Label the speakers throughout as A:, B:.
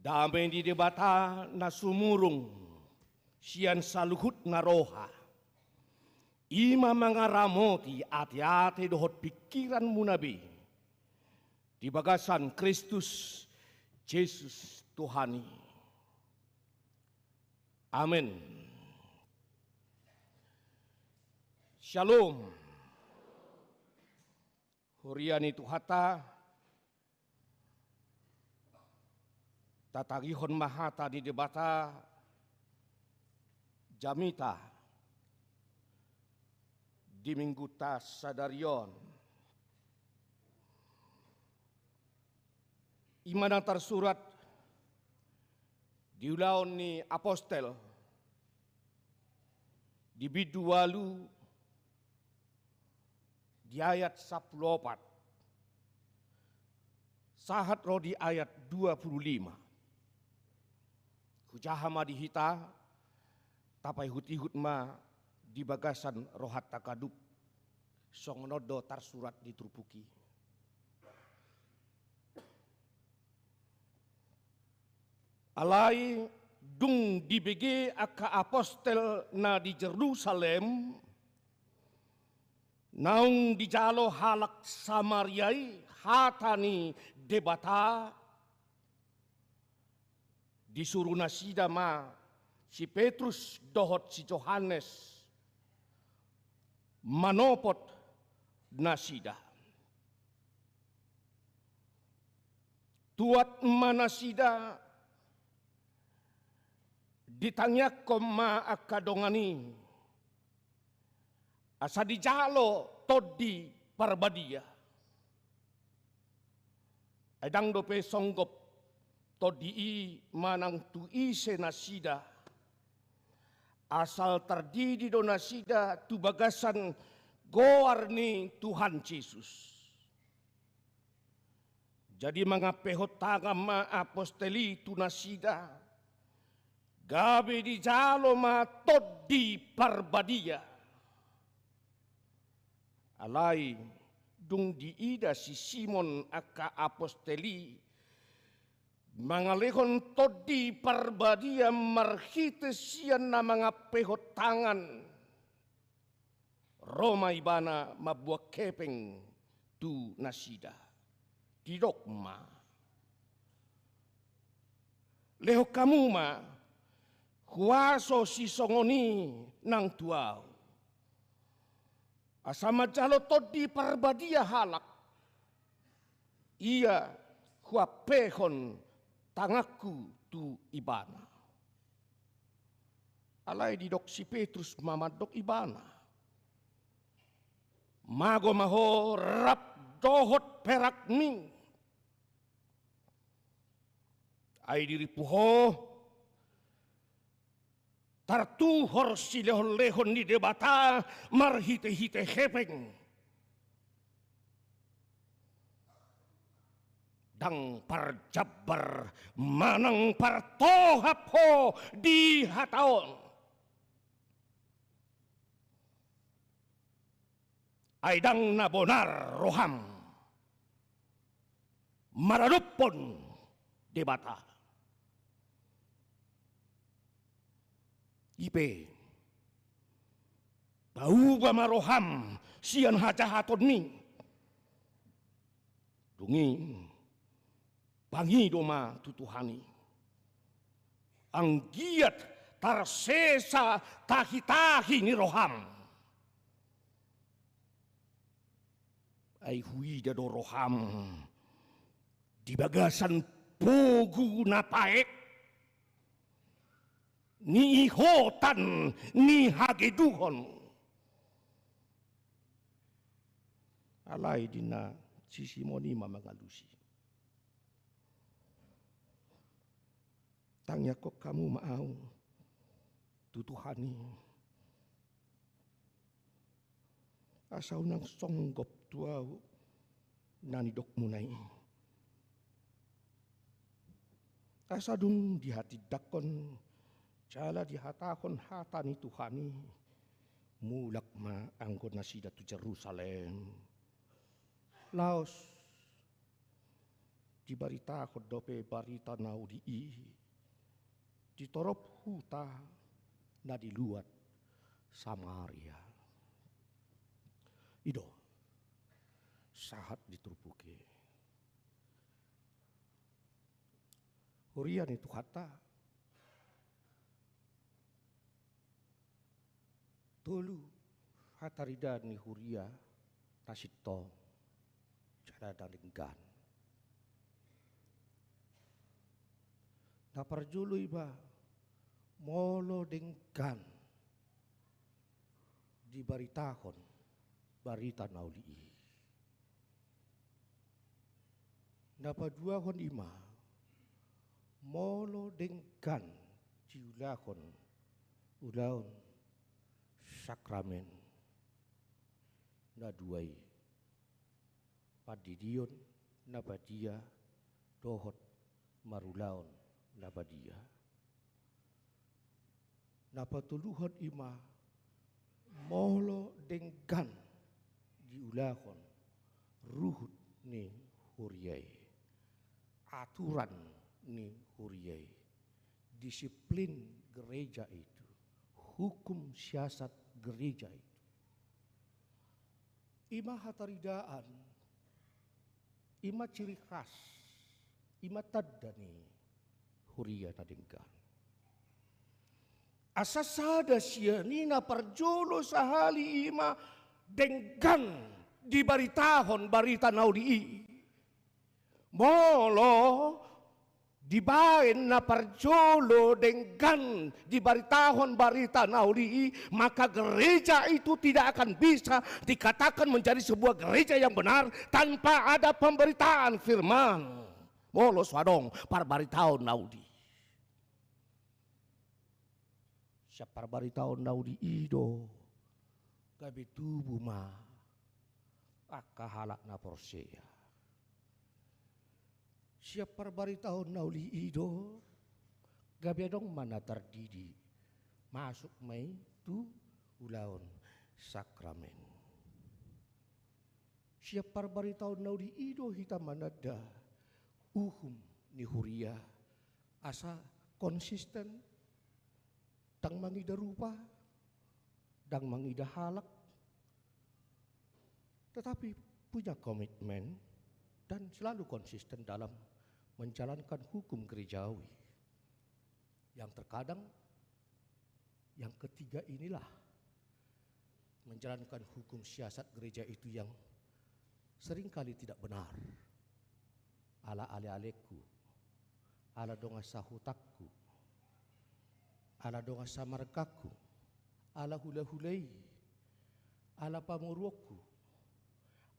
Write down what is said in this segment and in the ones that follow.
A: Damai di debata na sumurung sian saluhut na roha. Ima mangaramoti ati-ati dohot pikiran munabi. Di bagasan Kristus Yesus Tuhani. Amin. Shalom. Huriani Tuhata. Tatagihon mahata di debata jamita di minggu tas sadarion imana tersurat di ulaun ni apostel di bidu walu di ayat 14 sahat roh di ayat 25. Kujahama dihita, tapai hut-ihut ma di bagasan rohat takaduk, song nodo tarsurat diturupuki. Alai dung dibege aka apostel na di Jerusalem, naung di jalo halak Samariai hatani debata, disuruh nasida ma si Petrus dohot si Yohanes manopot nasida. Tuat manasida ditanya koma akadongani asa dijalo todi parbadia. Adang dope songgop todi manang tui senasida asal terdiri do nasida tu bagasan goarni Tuhan Yesus. Jadi mangapehot tagama aposteli tu nasida gabe di jalo ma todi parbadia. Alai dung diida si Simon aka aposteli mangalehon todi parbadia marhite sian na mga pehot tangan Roma ibana mabuak kepeng tu nasida didokma leho kamu ma huaso si songoni nang tuaw asama jalo todi parbadia halak ia huapehon tangaku tu ibana. Alai didok si Petrus mamadok ibana. Mago maho rap dohot perak ming. Ai diri puho tartuhor si lehon-lehon di debata marhite-hite hepeng. Dang parjabar manang partohap ho di hataon. Aidang nabonar roham maradupon debata. Ipe bau ba maroham sian hajahaton ni. Dungi bangi doma tutuhani. Ang giat tarsesa tahi-tahi ni roham. Ay huida do roham. Di bagasan pogu na paek. Ni ihotan ni hageduhon. Alay din na sisimoni mamangalusi. Tanya kok kamu mau tutuhani asau nang songgop tuau nani dok munai asadung di hati dakon jala di hatakon hatani Tuhani mulak ma anggon nasida tu Jerusalem Laos dibaritakan dope barita naudii di torop huta na di luar Samaria. Ido sahat diturupuke. Hurian itu kata tolu hatarida ni huria tasito cara dalinggan. Na parjulu iba molo denggan dibaritahon barita naulii. Na paduahon ima molo denggan diulahon ulaon sakramen na duai padidion na badia dohot marulaon na badia na patuluhon ima molo denggan diulahon ruhut ni huriai aturan ni huriai disiplin gereja itu hukum siasat gereja itu ima hataridaan ima ciri khas ima tadani huria nadenggan asa sada sianina parjolo sahali ima denggan dibaritahon barita naudii molo dibain na parjolo denggan dibaritahon barita naudii, maka gereja itu tidak akan bisa dikatakan menjadi sebuah gereja yang benar tanpa ada pemberitaan firman. Molo swadong parbaritahon naudi. Siap parbaritahon naudi ido gabi tubuh ma akahalak na porsea. Siap parbaritahon nauli ido gabi dong mana terdidi masuk mai tu ulaon sakramen. Siap parbaritahon nauli ido hita manada uhum ni huria asa konsisten tang mangida rupa dang mangida halak tetapi punya komitmen dan selalu konsisten dalam menjalankan hukum gerejawi. Yang terkadang yang ketiga inilah menjalankan hukum siasat gereja itu yang seringkali tidak benar. Ala ale-aleku, ala donga sahutakku, ala donga samarkaku, ala hula-hulai, ala pamuruoku,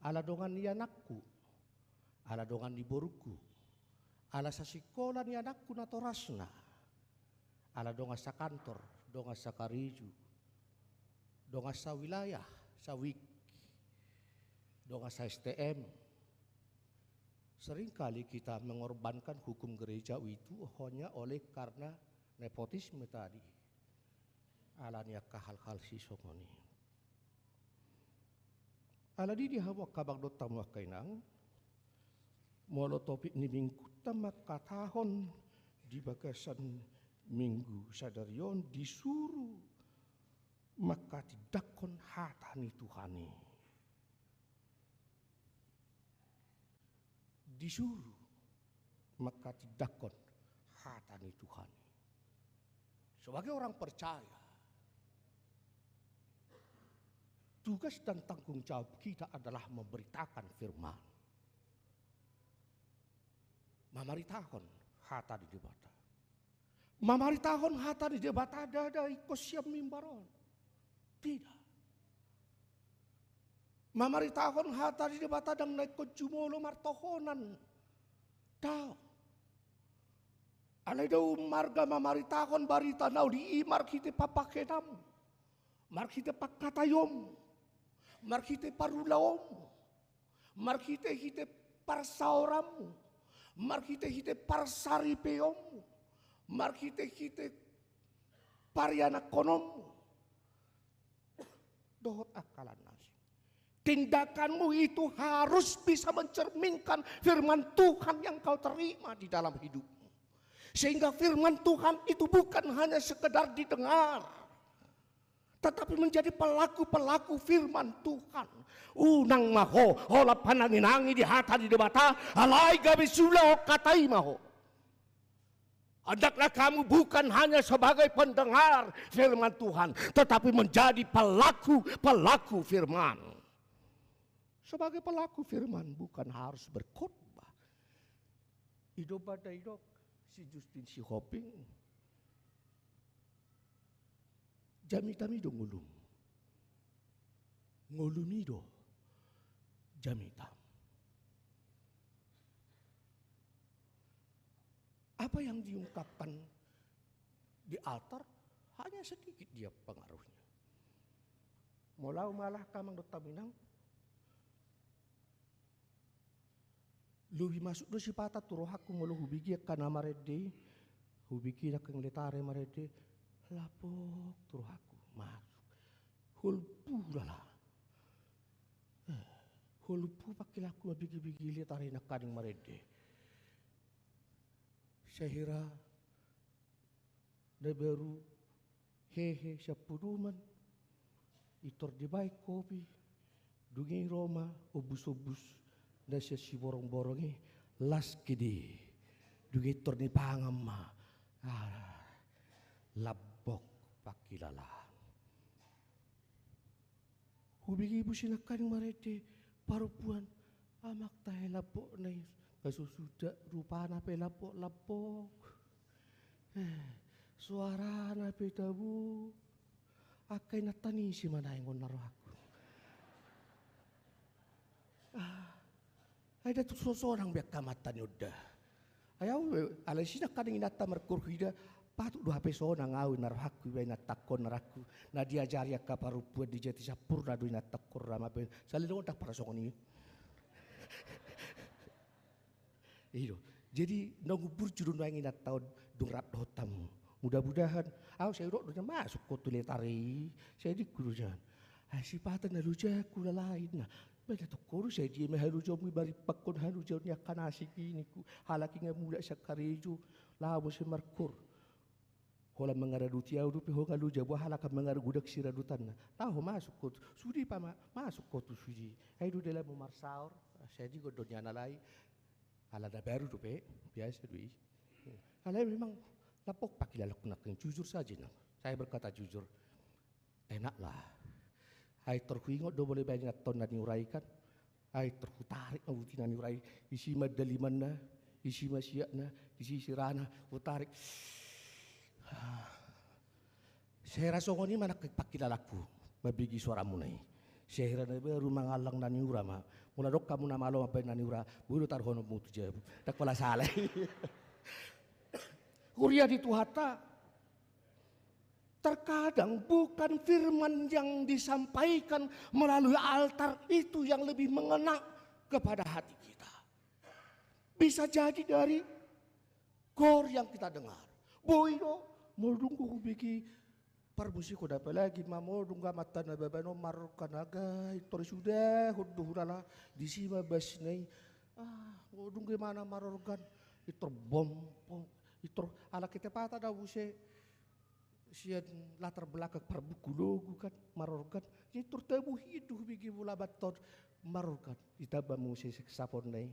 A: ala dongan nianakku, ala dongan niboruku, ala sa sikola ni anakku na torasna, ala donga sa kantor, donga sa kariju, donga sa wilayah, sa wik, donga sa STM. Seringkali kita mengorbankan hukum gereja itu hanya oleh karena nepotisme tadi. Alanya kahal-hal si songoni. Ala di hawak kabag do tamu kainang molo topik ni minggu tamak katahon di bagasan minggu sadarion disuruh maka tidakon hatani Tuhani. Disuruh maka tidakon hatani Tuhani. Sebagai orang percaya, tugas dan tanggung jawab kita adalah memberitakan firman. Mamaritahon hata di debata. Mamaritahon hata di debata ada ikut siap mimbaron. Tidak. Mamaritahon hata di debata dan naik ke jumolo martohonan. Tahu. Alai dau marga mamaritahon barita nau di imar kita papakenam. Mar kita pakatayom. Mar kita parulaom. Mar kita parsaoramu. Mar kita parsaripeom. Mar kita pariana konom. Dohot akalan nasi. Tindakanmu itu harus bisa mencerminkan firman Tuhan yang kau terima di dalam hidupmu. Sehingga firman Tuhan itu bukan hanya sekedar didengar, tetapi menjadi pelaku-pelaku firman Tuhan. Unang maho, hola pananginangi di hata di debata, alai gabi sulau katai maho. Hendaklah kamu bukan hanya sebagai pendengar firman Tuhan, tetapi menjadi pelaku firman. Sebagai pelaku firman bukan harus berkhotbah. Ido pada idok si Justin si Hoping. Jamitami do ngulum. Ngulumido jamitam. Apa yang diungkapkan di altar hanya sedikit dia pengaruhnya. Molau malah kamang do taminang. Luhi masuk do si pata turohaku molo hubigi kana marede, hubigi nak letare marede, lapok turohaku masuk. Hulpu lah. Hulpu pakilaku mabigi-bigi letare nak kaning marede. Syahira na baru hehe sapuduman itor di baik kopi dungi Roma obus-obus na siya si borong-borongi las kidi dungi itor ni pangamma labok pakilala hubigi ibu sinakan marete parupuan amak tayo labok na yun. Kasusuda rupana pe lapok-lapok. Suara na pe tabu. Akay natani si manay ngon naro ako. Ay datu sosorang biak kamatan yuda. Ayaw alay sina kaning inata merkurhida patut dua peso nang awin naro aku bay natakon naraku. Na diajari ka parupuan di jati sapurna do natakor rama pe. Salilo tak para songoni. Iyo. Jadi nangubur jurun wangin at tahun dungrap dotam. Mudah-mudahan aku saya udah masuk kota letari. Saya di kurujan. Sipatan haluja kula lain na. Beda to kuru saya di haluja mu bari pakon haluja ni akan asik ini ku. Halaki nga muda sa karejo labo si markur. Hola mengaradu tiaw dupi ho haluja buah halaka mengarugudak siradutan na. Tahu masuk kota. Sudi pa masuk kota sudi. Ay do dela mo marsaur. Saya di godonya nalai. Alada baru tu pe, biasa dui. Alai memang lapok pakilalak nak yang jujur saja nak. Saya berkata jujur, enaklah. Hai terkuingot do boleh banyak ton nani uraikan. Hai terkutarik abuti nani urai. Isi madaliman na, isi masiak na, isi sirana, utarik. Saya rasa ni mana pakilalakku, mabigi suaramu nai. Saya rasa baru mengalang nani urama. Mula dok kamu nama lo apa nani ura bulu tarhono mutu jeb tak pala salah. Kuria di Tuhata terkadang bukan firman yang disampaikan melalui altar itu yang lebih mengena kepada hati kita. Bisa jadi dari kor yang kita dengar. Boyo modungku biki parmusiko dapat lagi mamo dunga mata na babano marukan aga itor sudah hudurala di sima basnai dunga mana marorgan itor bom itor ala kita pata da buse sian latar belakang parbukulogu kan marorgan itor tabu hidup bigi bula batot marorgan ditaba muse saksapon nai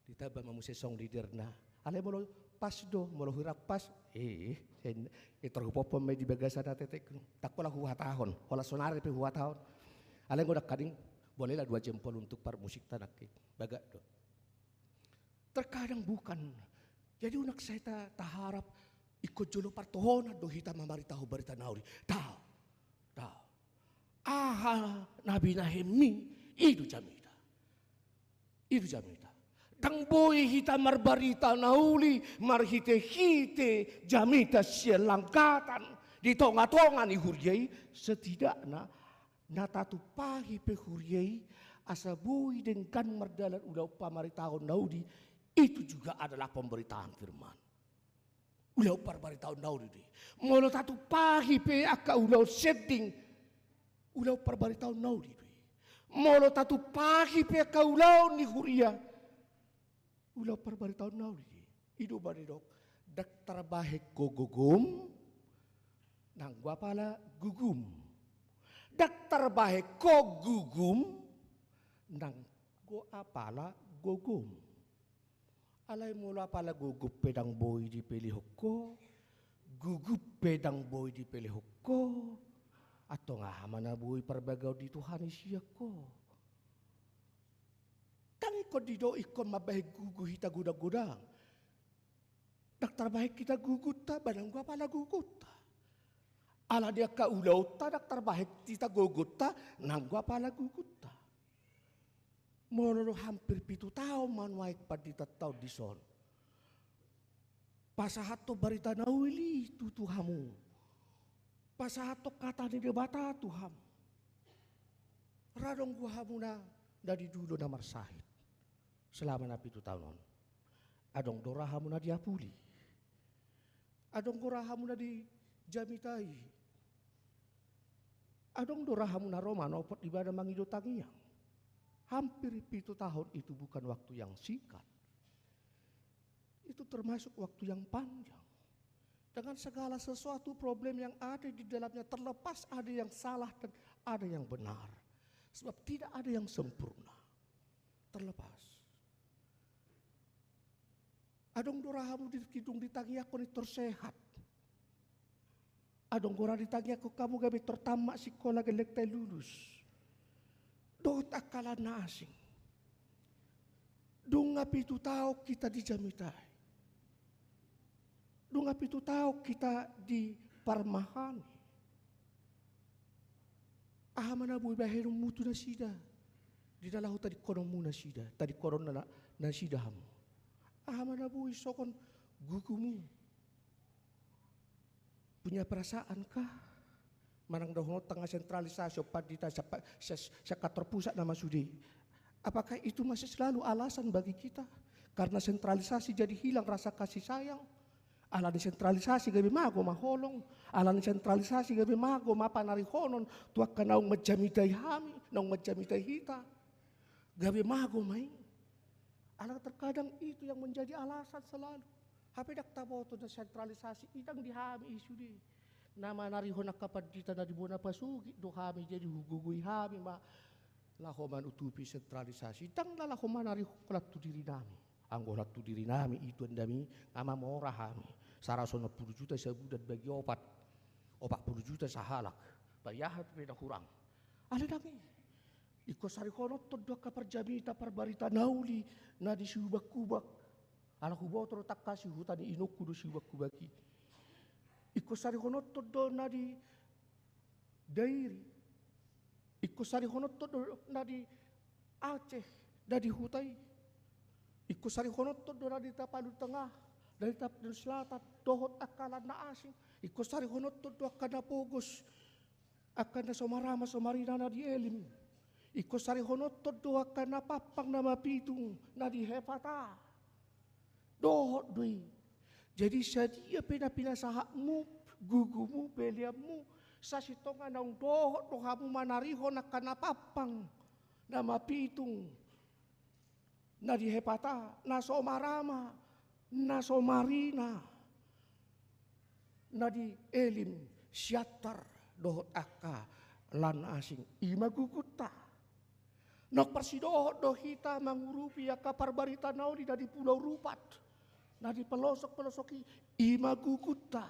A: ditaba muse song liderna ale molo pas do molo hirak pas itor hupopo may di bagasan na tetek tak pala huwa tahon wala sonari pe huwa tahon alay ngodak kading boleh lah 2 jempol untuk par musik tanak baga do terkadang bukan jadi unak saya taharap ikut jolo partohona do hita mamaritahu barita nauri tahu nabi Nahemi itu jamita tang boy hita marbarita nauli marhite-hite jamita siya langkatan di tonga-tonga ni huryai setidaknya natatu pahi pe huryai asa boy dengan mardalan udah pamaritaon naudi itu juga adalah pemberitaan firman udah pamaritaon naudi molo tatu pahi pe aka udah setting udah pamaritaon naudi Molo tatu pagi pe kaulau ni huria. Ulau perbari tahun nauli. Idu bari dok. Dak terbahek gogogum. Nang gua pala gugum. Dak terbahek ko gugum. Nang gua apala gogum. Alay mula pala gugup pedang boy di pilihok ko. Gugup pedang boy di pilihok ko. Atau nga mana boy perbagaw di Tuhan siya ko. Tangi ko di do ikon mabahig gugu hita gudang-gudang. Daktar bahig kita gugut ta, badang gua pala gugut ta. Ala dia kaulaw ta, daktar bahig kita gugut ta, nang gua pala gugut ta. Molo hampir 7 tahun manuaik pa di tataw di son. Pasahat to barita nawili tutuhamu. Pasahat to kata ni debata tuham. Radong gua hamu na dari dulu na marsahit. Selama na 7 tahun. Adong dorahamu na diapuli. Adong dorahamu na di jamitai. Adong dorahamu na Roma opot ibadah mangido tangiyang. Hampir 7 tahun itu bukan waktu yang singkat. Itu termasuk waktu yang panjang. Dengan segala sesuatu problem yang ada di dalamnya terlepas ada yang salah dan ada yang benar. Sebab tidak ada yang sempurna. Terlepas. Adong dorahamu di kidung ditangi aku ni tersehat. Adong gora ditangi aku kamu gabi tertamak sekolah gelek tay lulus. Dot akalan na asing. Dunga 7 tahun kita dijamitai. Dunga 7 tahun kita diparmahani. Ahamana bui bahirum mutu na sida. Di dalam tadi konomu na sida. Tadi koron na sida hamu. Ahamana bui sokon gugumu. Punya perasaan kah? Manang dahulu tengah sentralisasi padita sa kantor pusat nama sudi. Apakah itu masih selalu alasan bagi kita? Karena sentralisasi jadi hilang rasa kasih sayang. Ala desentralisasi gabi mago maholong. Ala desentralisasi gabi mago mapanari honon. Tuak ka naong majamitai hami, naong majamitai hita. Gabi mago main. Ala terkadang itu yang menjadi alasan selalu. Hape dak taboto na sentralisasi idang dihami isudi. Nama narihon na kapadita na di mo na pasugi, do kami jadi huguguy kami ma lahoman utupi sentralisasi. Tang lalahoman narihon kulat tu diri nami. Ang kulat tu diri nami itu andami ama mora kami. Sarason 10 juta sebulan bagi opat 40 juta sahalak. Bayahat beda kurang. Ada dami. Iko sarihonot to dua kaparjamita parbarita nauli na di subak-kubak. Ala kubotro tak kasih hutan inokku do subak-kubaki. Iko sari honot todo na di dairi. Iko sari honot todo na di Aceh, na di Hutai. Iko sari honot todo na di Tapalu Tengah, dari Tapalu Selatan, dohot akalan na asing. Iko sari honot todo akan na Pogos, akan na Somarama, Somarina na di Elim. Iko sari honot todo akan na Papang na Mapitung, na di Hepata. Dohot dui. Jadi sadia pina-pina sahakmu, gugumu, beliamu, sa sitonga ng dohot dohamu manariho na kanapapang na mapitung na dihepata, na somarama, na somarina, na di elim, syatar, dohot aka, lan asing, ima guguta. Nagparsidohot dohita mangurupi akaparbarita nauli dari Pulau Rupat. Nah di pelosok-pelosoki ima guguta,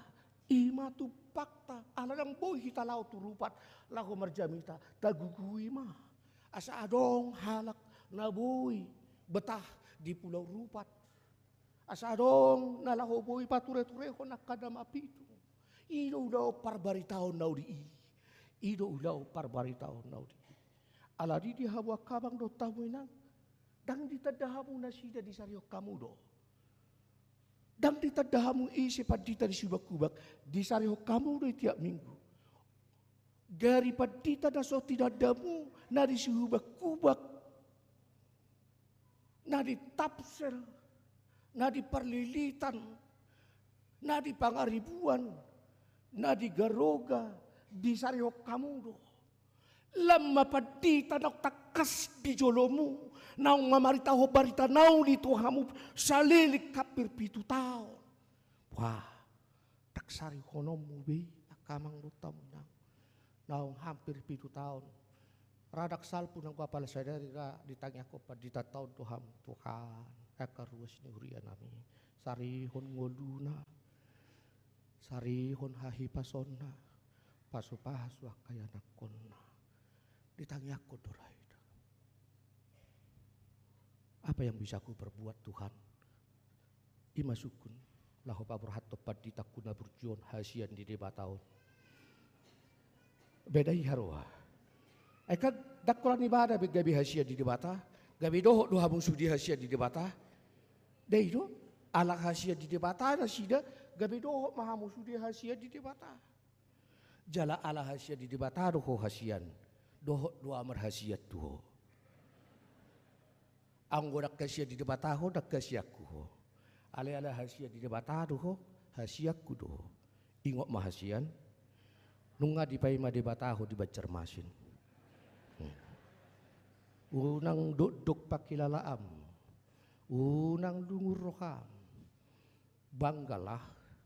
A: ima tu fakta, aladang boy hita lau tu rupat, lahu marjamita, tagugui mah. Asa adong halak na boy betah di Pulau Rupat. Asa adong na lahu boy pature-tureho na kadam apitu. Ido daw parbari tahun naudi. Ido daw parbari tahun naudi. Aladi di hawa kabang do tamuinang, dang ditadahamu nasida di sariok kamu do. Dang ditadahamu isi padita di subak-kubak di sariho kamu do tiap minggu. Dari padita na so tinadamu na di subak-kubak na di tapsel na di perlilitan na di pangaribuan na di garoga di sariho kamu do. Lama padita nak tak kas di jolomu, naung mamaritaho barita nau di tuhamu salilik kapir 7 tahun. Wah, taksari honomu be, akamang lutam naung hampir 7 tahun. Radak salpun ang kapala sadari ditanya ko pa ditataon Tuhan Tuhan akaruas ni urian nami sarihon ngoluna sarihon hahipasonna pasu-pasu kaya nakonna ditanya ko dorai. Apa yang bisa aku perbuat Tuhan? Imasukun lahu paburhat topat ditakuna berjuon hasian di debatahun. Beda harwa. Eka dakulan ibadah gabi hasia di debata, gabi doho doha musuh di hasia di debata. Dei do ala hasia di debata na sida gabi doho maha musuh di hasia di debata. Jala ala hasia di debata doho hasian, doho doa amar hasiat doho. Anggo dak hasia di debata ho dak hasiaku ho. Ale ala hasia di debata doho hasiaku doho. Ingok mahasian, nunga di paima debata ho dibacar masin. Unang duduk pakilalaam, unang dungur roham, banggalah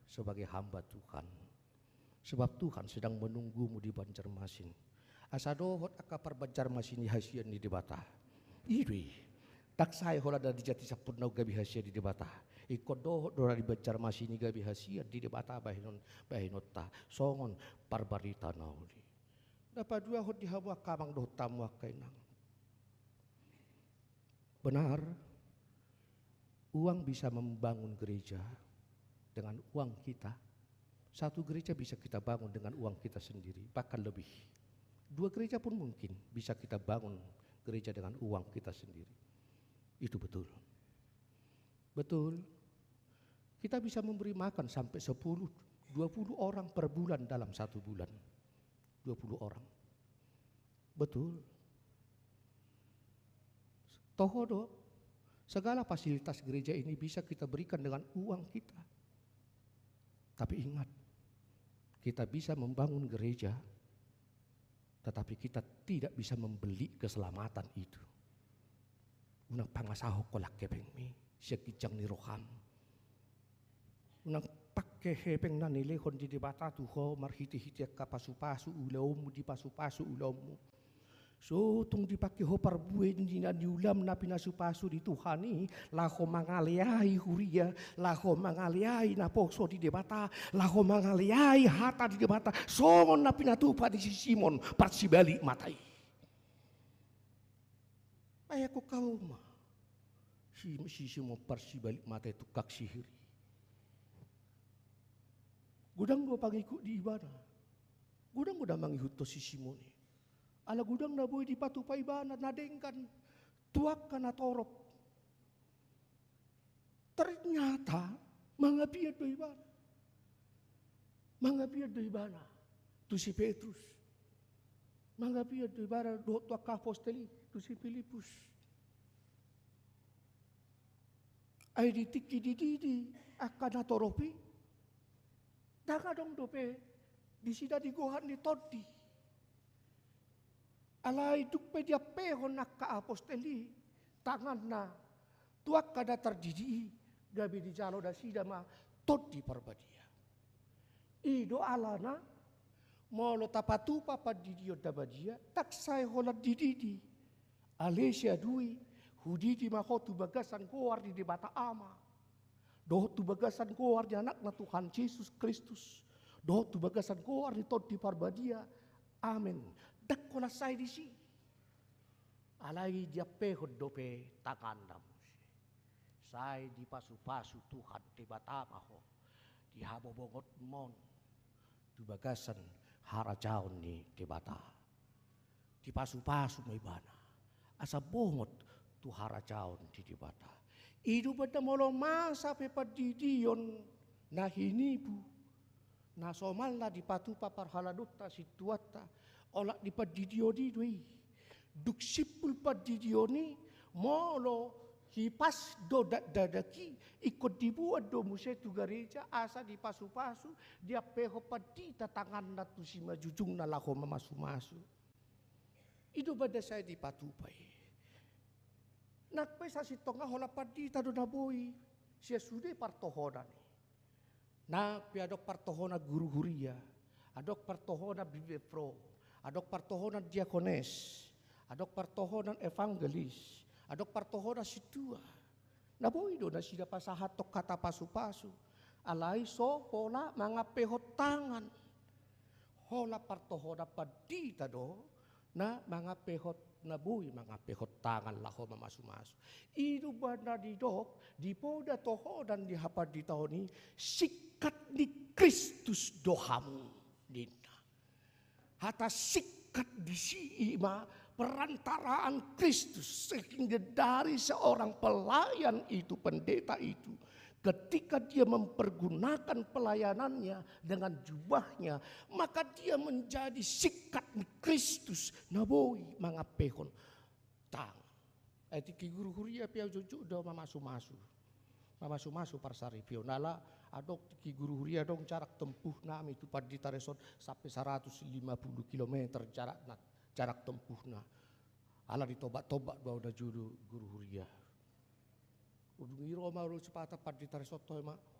A: sebagai hamba Tuhan. Sebab Tuhan sedang menunggumu di Banjarmasin. Asa dohot aka par Banjarmasin hasian di debata. Iri, tak saya hola dari jati sapurna gabi hasian di debata. Ikut dohot dora di Banjarmasin gabi hasian di debata bahinota songon parbarita nauli. Dapat dua hot dihawa kamang dohot tamu kainang. Benar, uang bisa membangun gereja dengan uang kita. Satu gereja bisa kita bangun dengan uang kita sendiri, bahkan lebih. 2 gereja pun mungkin bisa kita bangun gereja dengan uang kita sendiri. Itu betul. Betul, kita bisa memberi makan sampai 10, 20 orang per bulan dalam 1 bulan. 20 orang. Betul. Tohodo, segala fasilitas gereja ini bisa kita berikan dengan uang kita. Tapi ingat, kita bisa membangun gereja, tetapi kita tidak bisa membeli keselamatan itu. Unang pangasaho kolak kepeng mi, siya kijang ni roham. Unang pakke hepeng na nilehon di debata tuho, marhiti-hiti kapasu-pasu ulaumu di pasu-pasu ulaumu. So tung dipakai ho parbuin dina diulam na pinasupaso di Tuhani laho mangaliai huria laho mangaliai na pokso di debata laho mangaliai hata di debata songon na pinatupa di si Simon parsibali matai ay ako kauma si Simon parsibali matai tu kak sihiri gudang do pangikut di ibadah gudang udah mangikut to si Simon ala gudang na boy di patupai banat nadengkan tuak ka na torop. Ternyata mga biyad do ibana. Mga biyad do ibana. Tu si Petrus. Mga biyad do ibana do tuak ka apostoli. Tu si Filipus. Ay ditiki dididi akan na toropi. Daga dong dope. Di sida digohan ni Todi. Alay dukpe dia pehon nak ka apostoli tangan na tuak kada terdidi gabi di jalo da sida ma tot di parbadia. Ido alana molo tapatu papa didio dabadia tak sai holat dididi. Alesia dui hudidi mahotu bagasan koar di debata ama. Doh tu bagasan koar di anak na Tuhan Yesus Kristus. Doh tu bagasan koar di tot di parbadia. Amin. Dak kola sai di si. Alai dia pehod dope tangan namu. Sai di pasu-pasu Tuhan di batama ho. Di habobongot mon. Di bagasan harajaon ni di bata. Di pasu-pasu may bana. Asa bongot tu harajaon di bata. Idu bada molo masa pepadidion na hinibu. Na somal na di patupa parhaladutta situata. Olak di padidio di dui. Duk sipul padidio ni molo hipas do dadaki ikut dibuat do musetu gereja asa di pasu-pasu dia peho padi tangan na tu si majujung na laho mamasu-masu. Ido bada saya dipatupai. Nakpay sa sitong hola padita do na boy. Siya sude partohonan. Piadok partohona guru huria. Adok partohona bibefro. Adok partohona diakones. Adok partohona evangelis. Adok partohona situa. Na boy do na sida pasahatok kata pasu-pasu. Alay so pola mga pehot tangan. Hola partohona padita do na mga pehot na buhay, mga pehot tangan laho mamasu-masu. Ino ba na didok, di po da toho dan dihapad di tahun ni sikat ni Kristus dohamu dinna. Hata sikat di siima perantaraan Kristus sehingga dari seorang pelayan itu, pendeta itu, ketika dia mempergunakan pelayanannya dengan jubahnya, maka dia menjadi sikat Kristus naboi mga pehon tang. Etiki guru huria pia jojo do mamasu-masu. Mamasu-masu parsari pio nala adok tiki guru huria dong jarak tempuh nami itu padita resort sampai 150 km jarak tempuhna. Ala ditobat-tobat bawa da judo guru huria. Udung iro maru sepata padita resort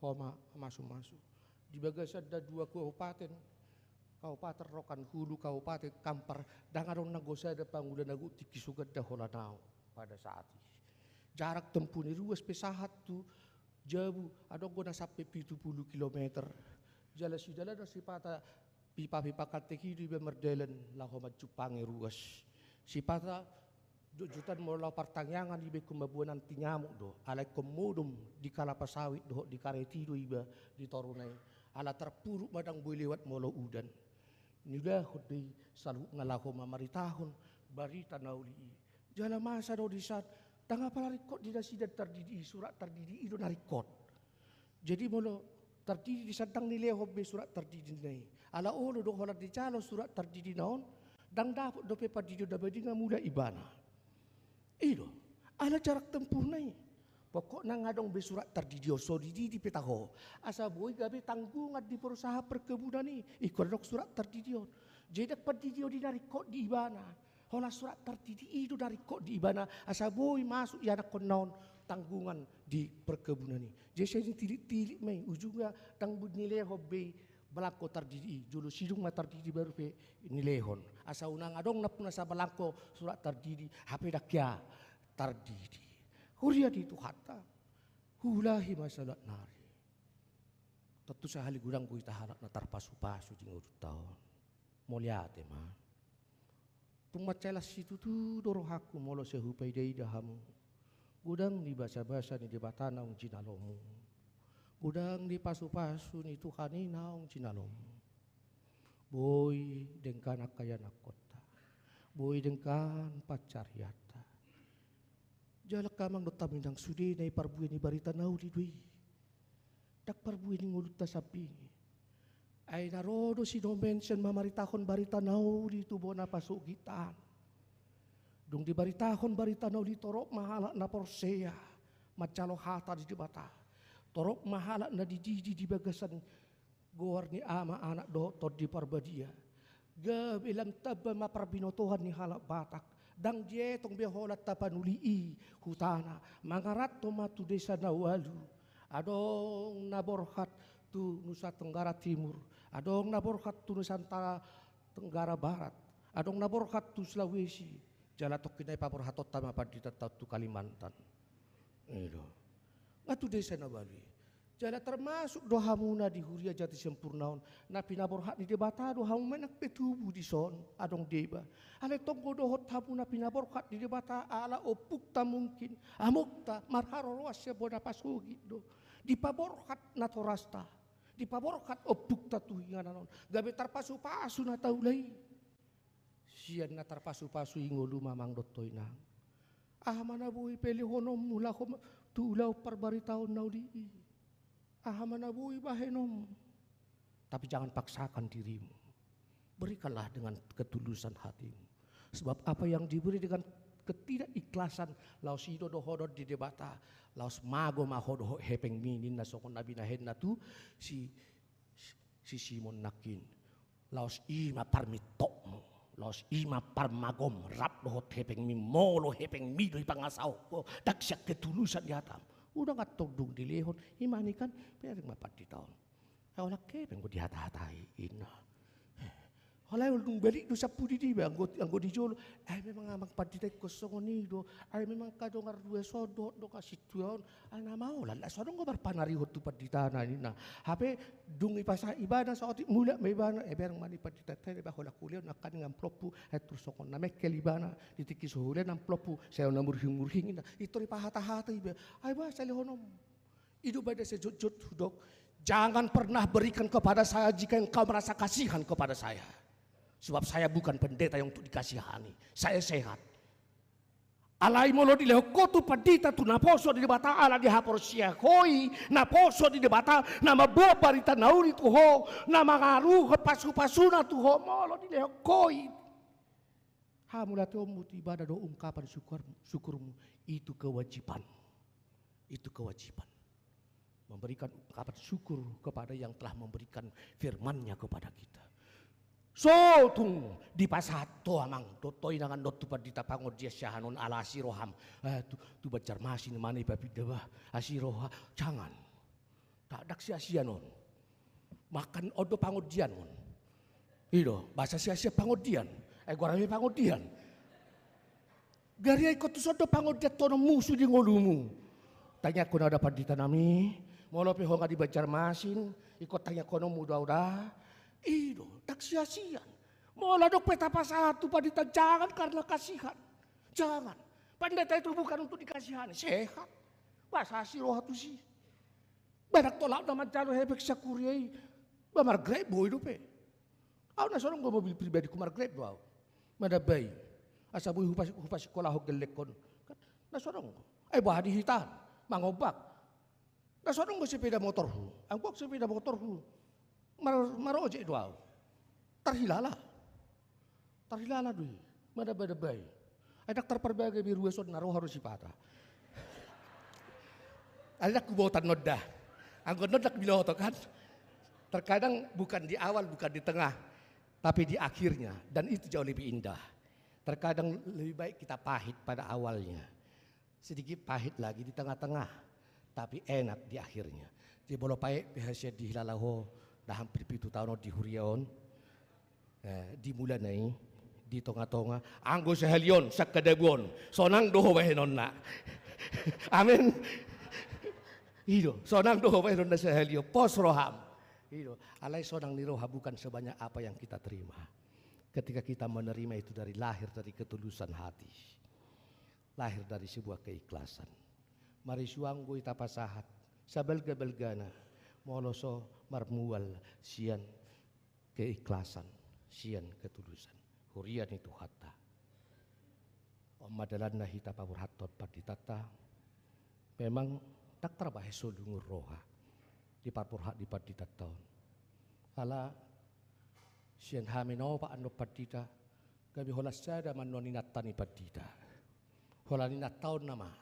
A: homa masu-masu. Di bagasan ada 2 kabupaten. Kabupaten Rokan Hulu, Kabupaten Kampar, dangarong nagosa ada panguda nagu tiki sugat da holanao pada saat ini. Jarak tempuh ni ruas pesahat tu jauh, ada guna sampai 70 km. Jala sidala da sipata pipa-pipa kateki di bemerdelan laho macupangi ruas. Sipata jujutan mula pertanyaan di bekum babuanan tinyamuk do, alai komodum di kalapa sawit do di kareti do iba di torunai. Ala terpuruk madang boleh lewat molo udan. Nidah di selalu ngalaho mamaritahon barita nauli. Jala masa do di saat tangga palarikot di dasidan terdidi surat terdidi itu narikot. Jadi molo terdidi di sadang nilai hobi surat terdidi nai. Ala olo do holat di calo surat terdidi naon dang dapat do pepa di do dabadi muda ibana. Itu ala jarak tempuh nai. Pokok nang ngadong besurat terdidio so di petaho. Asa boy gabe tanggungan di perusahaan perkebunan ni. Ikut surat terdidio. Jadi perdidio di dari kok di ibana. Hola surat terdidi itu dari kok di ibana. Asa boy masuk ya nak konon tanggungan di perkebunan ni. Jadi saya tilik-tilik mai ujungnya tanggung nilai hobi belako terdidi. Julu sidung ma terdidi baru pe nilehon. Asa unang adong napuna sa belako surat terdidi. HP dakya terdidi. Huria di itu hatta hulahi masalah nari. Tentu sahali gudang kui tahanak na tarpasu-pasu jing urut tahun. Moliate ma. Tumat celas situ tu dorohaku molo sehupai dei dahamu. Gudang di basa-basa ni debatana ung jinalomu. Gudang di pasu-pasu ni tuhanina ung jinalomu. Boy dengkan akayana kota. Boy dengkan pacariat. Jalak kamang dotam indang sudi na iparbuin ni barita nau di dui. Dak parbuin ni ngulut ta sapi. Ay narodo si no mention mamaritahon barita nau di tubo na pasugitan. Dung di baritahon barita nau di torok mahala na porsea. Macalo hata di dibata. Torok mahala na di bagasan goar ni ama anak doktor di parbadia. Gabilang taba maparbinotohan ni halak batak. Dang je tong beholat tapanulii hutana mangarat tomatu desa nawalu adong naborhat tu Nusa Tenggara Timur adong naborhat tu Nusantara Tenggara Barat adong naborhat tu Sulawesi jalatok kinai paborhatot tama padita tu Kalimantan itu ngatu desa nawalu jala termasuk dohamuna di huria jati sempurnaon na pinaborhat di debata dohamu menak petubu di son adong deba ale tonggo dohot hamuna pinaborhat di debata ala opukta mungkin amukta marharo luasnya boda pasugi do di paborhat na torasta di paborhat opukta tuhingananon gabe tarpasu-pasu na taulai sian na tarpasu-pasu ingolu mamang dotoinang mana bui pelihonom mula tulau parbaritaon nauli Ahamanabuhi bahenom. Tapi jangan paksakan dirimu. Berikanlah dengan ketulusan hatimu. Sebab apa yang diberi dengan ketidakikhlasan laos ido dohodot di debata laos mago mahodo hepeng minin na sokon nabi nahen na tu si Simon nakin laos ima parmitokmu los ima parmagom rap dohot hepeng mi molo hepeng mi do ipangasao ko daksyak ketulusan yatam udah ngatok dung dilehon imani kan pereng mapat di tahun awalak kepeng ko dihata-hatai ina halay ulung balik do sa pudi di anggo di jolo memang amang padita kosong ni do memang kadongar dua sodot do kasituan ana mau lah sodong gobar panari hotu padita na ni na hape dung ipasa ibada sa oti mula may ibana berang mani padita tele ba hola kulion akan ngam plopu terus sokon na mekel ibana ditiki suhulen am plopu saya na murhing ina itu ri pahata-hata iba ay ba sa lehonom ido bada sa jut hudok jangan pernah berikan kepada saya jika engkau merasa kasihan kepada saya. Sebab saya bukan pendeta yang untuk dikasihani. Saya sehat. Alai molo di lehoko tu padita tu naposo di debata ala di hapor siakoi naposo di debata nama buah barita nauri tu ho nama ngaruh pasu-pasuna tu ho molo di lehokoi. Hamulah tu muti ibadah do ungkapan syukurmu itu kewajiban. Itu kewajiban. Memberikan ungkapan syukur kepada yang telah memberikan firman-Nya kepada kita. So tung di pasato amang dotoi nangan dot tu padita pangod dia syahanon ala asiroham tu bacar masin mana ipapi debah asiroha jangan tak dak sia-sia non makan odo pangodian non ido bahasa sia-sia pangodian gorami pangodian gari ikut tu sodo pangodian tono musuh di ngolumu tanya kono ada padita nami molo pe honga di bacar masin ikut tanya kono muda udah Ido, tak sia-sia. Mola dok peta pasatu padita jangan karena kasihan. Jangan. Pendeta itu bukan untuk dikasihani. Sehat. Bahasa siroha tu sih. Badak tolak nama jalo hebek sakuriai. Bamar grab boy dope. Aku na sorong mobil pribadi kumar grab do aku. Mada bay. Asa boy hupas sekolah ho gelek kon. Na sorong. Bah di hitan. Mangobak. Na sorong go sepeda motor hu. Angkok sepeda motor hu. Marojek doa, terhilala dui, mana bay, ada terperbagai biru esok naruh harus sipata, ada kubotan noda, anggot noda bilang kan, terkadang bukan di awal bukan di tengah, tapi di akhirnya dan itu jauh lebih indah, terkadang lebih baik kita pahit pada awalnya, sedikit pahit lagi di tengah-tengah, tapi enak di akhirnya, di bolo pahit biasa di hilalaho. Dah hampir 7 tahun di Huriaon, di bulan ini, di tonga-tonga, anggo sehalion, sakadabuon, sonang doho wahenon na, amin, itu, sonang doho wahenon na sehalion, pos roham, itu, alai sonang niroha bukan sebanyak apa yang kita terima, ketika kita menerima itu dari lahir dari ketulusan hati, lahir dari sebuah keikhlasan, mari suanggo itapasahat, sabelga-belgana, moloso marmual sian keikhlasan, sian ketulusan. Hurian itu hatta. Madalan na hita pawurhatot paditata. Memang tak terbahe sodungur roha di papurhat di paditata. Ala sian hamino pa ando padita gabi holas sada manoni natani padita. Holani nataon nama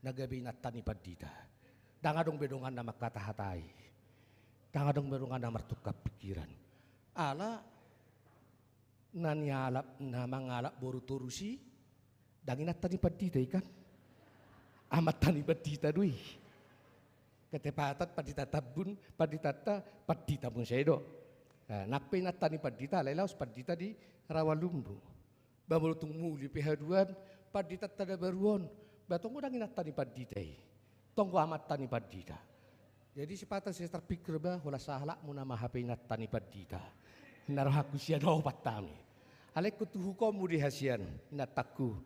A: nagabi natani padita. Dangadong bedongan nama kata hatai. Dangadong bedongan nama tukap pikiran. Ala nanyalap nama ngalap boru torusi danginat tani padita ikan. Amat tani padita dui. Ketepatat padita tabun padita padita pun sedo. Nakpinat tani padita lelaus padita di Rawalumbu. Bamulutung muli pihaduan padita tada baruon. Batong danginat tani padita tonggo amat tani padita. Jadi sepatah saya terpikir bah hola sahlak muna mahapinat tani padita. Narahaku sian opat tami. Alek kutu hukum di hasian nataku.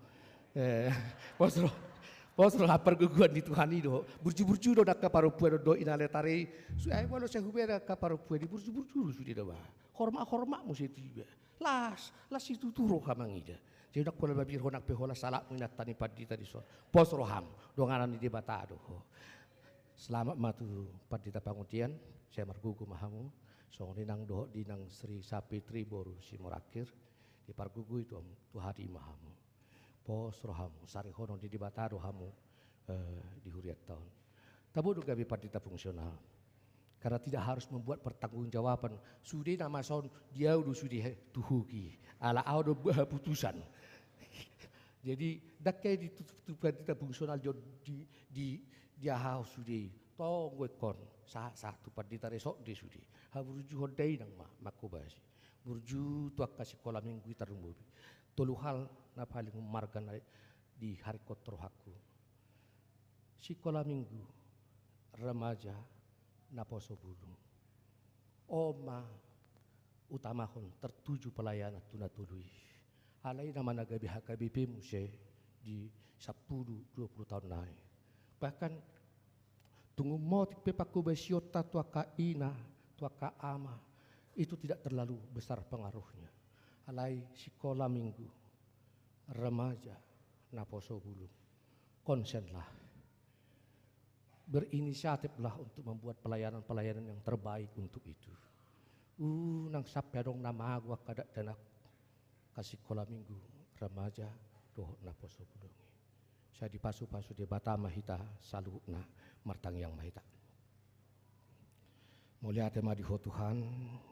A: Posro lapar guguan di Tuhan itu. Burju-burju do nak kaparupu do inaletari. Suai walau saya hubera kaparupu di burju-burju sudah dah. Hormat mesti tiba. Las itu turu kamangida. Jadi nak pola babir honak pehola salak minat tani padita di so. Posro ham donganan di debatado. Selamat matu padita pangutian. Saya margugu mahamu. So ninang doh dinang Sri Sapitri boru si morakir di pargugu itu tuhari mahamu. Pos rohamu sari hono di debatado hamu di huriat tahun. Tabu gabi padita fungsional. Karena tidak harus membuat pertanggungjawaban. Sudah nama son dia udah sudah tuhuki. Ala ada buah putusan. Jadi dakai ditutupan kita fungsional di dia haus sudah. Tong wekon satu pandita resok di sudah. Haburju hodai nang makubasi. Burju tuak kasih kolam minggu tarumbu. Tolu hal na paling margan di hari kotor haku. Si kolam minggu remaja na poso bulung. Oma utamahon tertuju pelayanan tunatului. Alai nama naga BHKBP muse di 10-20 tahun naik. Bahkan tunggu motik pepaku besiota tuaka ina, tuaka ama itu tidak terlalu besar pengaruhnya. Alai sekolah minggu, remaja, naposo bulung, konsenlah, berinisiatiflah untuk membuat pelayanan-pelayanan yang terbaik untuk itu. Nang sapya dong nama gua kadak danak kasih sekolah minggu, remaja, doh naposo bulung. Saya dipasu-pasu di bata mahita salukna martang yang mahita. Mulia tema di Tuhan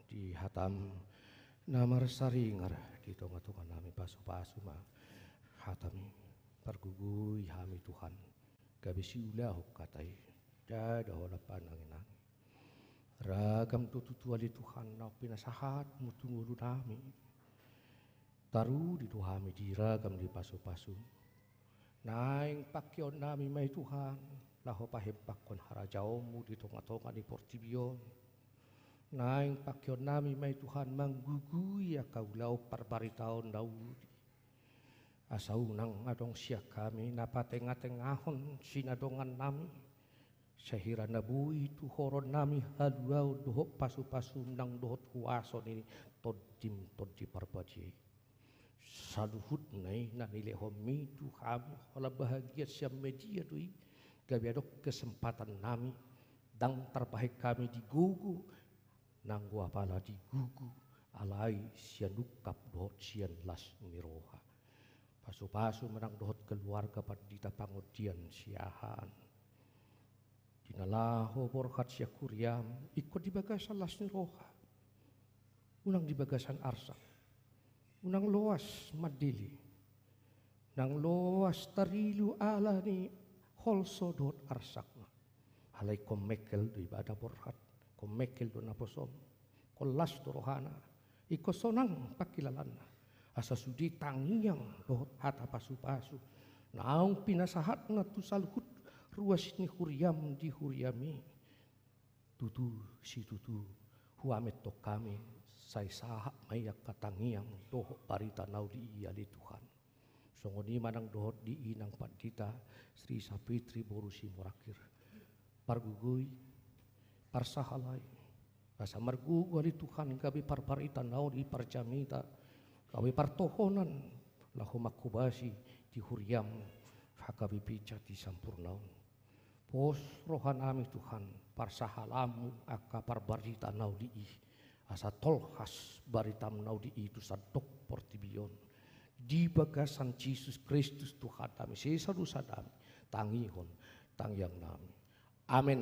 A: di hatam namar saringar di tonga-tonga nami pasu-pasu ma hatami pergugui hami Tuhan gabisi ulah katai dada hola panangin ragam tutu ali Tuhan na pinasahat mutungulu nami taru di tuhami di ragam di pasu-pasu naing pakyon nami may Tuhan laho pahempakon harajaumu di tonga-tonga di Portibion naing pakyon nami may Tuhan manggugui akaulau parbaritaon Daudi asaunang adong siya kami napatengah-tengahon sinadongan nami sehira nabui tuhoron nami haluau dohok pasu-pasu nang dohot huason ini todim todi parbaji saluhut nai nanile homi tu kami olah bahagia siam media dui gabiadok kesempatan nami dang terbaik kami digugu nang gua pala digugu alai sian dukap dohot sian las miroha pasu-pasu menang dohot keluarga padita pangodian siahan dinalaho borkat sia kuriam ikut di bagasan las miroha unang di bagasan arsak unang loas madili nang loas tarilu ala ni holso dot arsakna halai komekel do ibadah borhat komekel do naposom kolas do rohana iko sonang pakilalana asa sudi tangiang dot hata pasu-pasu naung pinasahat na tu salhut ruas ni huriam di huriami tutu si tutu huamet to kami sai sahak mayak katangiang dohok parita naudi ali Tuhan. Songoni manang dohot di inang pandita Sri Sapitri Borusi Morakir. Pargugui, parsahalai, asa margugu ali Tuhan gabi parparita naudi parjamita, gabi partohonan lahu makubasi di huriam hakabi pijati sampurnaun. Pos rohan ami Tuhan parsahalamu aka parbarita naudi asa tolhas baritam naudi itu sadok Portibion di bagasan Yesus Kristus Tuhan kami sesadu sadami tangihon tangyang nami amin.